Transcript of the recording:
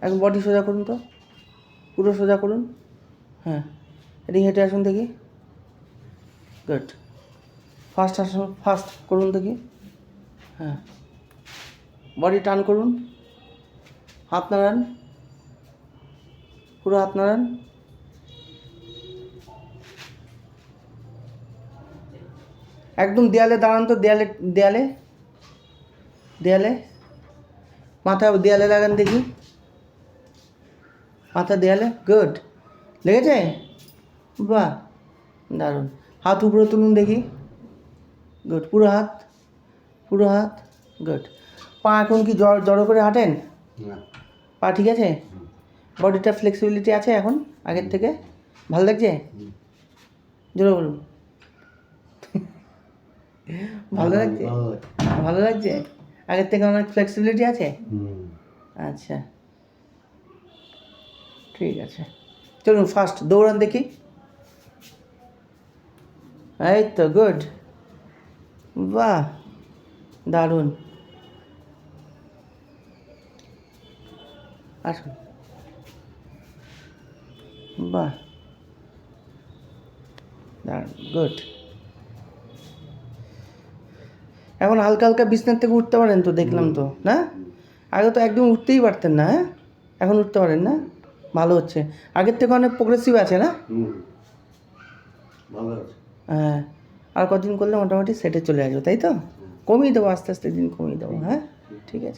এখন বডি সোজা করুন তো, পুরো সোজা করুন। হ্যাঁ, এদিকে হেঁটে আসুন দেখি। গুড। ফার্স্ট আসুন, ফার্স্ট করুন দেখি। হ্যাঁ, বডি টার্ন করুন, হাত নাড়ান, পুরো হাত নাড়ান। একদম দেয়ালে দাঁড়ান তো, দেয়ালে দেয়ালে দেয়ালে মাথা দেয়ালে লাগান দেখি, মাথা দেয়ালে। গুড, লেগেছে? বাহ, দারুণ। হাত উপরে তুলুন দেখি। গুড, পুরো হাত, পুরো হাত। গুড। পা এখন কি জড়ো করে হাঁটেন? পা ঠিক আছে? বডিটা ফ্লেক্সিবিলিটি আছে এখন আগের থেকে? ভালো লাগছে? জোরে বলুন। ভালো লাগছে? ভালো লাগছে? আগের থেকে অনেক ফ্লেক্সিবিলিটি আছে? আচ্ছা, ঠিক আছে। চলুন ফার্স্ট দৌড়ান দেখি। এই তো, গুড, বাহ, দারুণ। আসুন, বাহ, দারুণ, গুড। এখন হালকা হালকা বিছনার থেকে উঠতে পারেন তো, দেখলাম তো, না? আগে তো একদম উঠতেই পারতেন না, হ্যাঁ? এখন উঠতে পারেন না? ভালো হচ্ছে, আগের থেকে অনেক প্রোগ্রেসিভ আছে, না? হ্যাঁ, আর কদিন করলে মোটামুটি সেটে চলে আসবে, তাই তো? কমিয়ে দেবো, আস্তে আস্তে দিন কমিয়ে দেবো, হ্যাঁ? ঠিক আছে।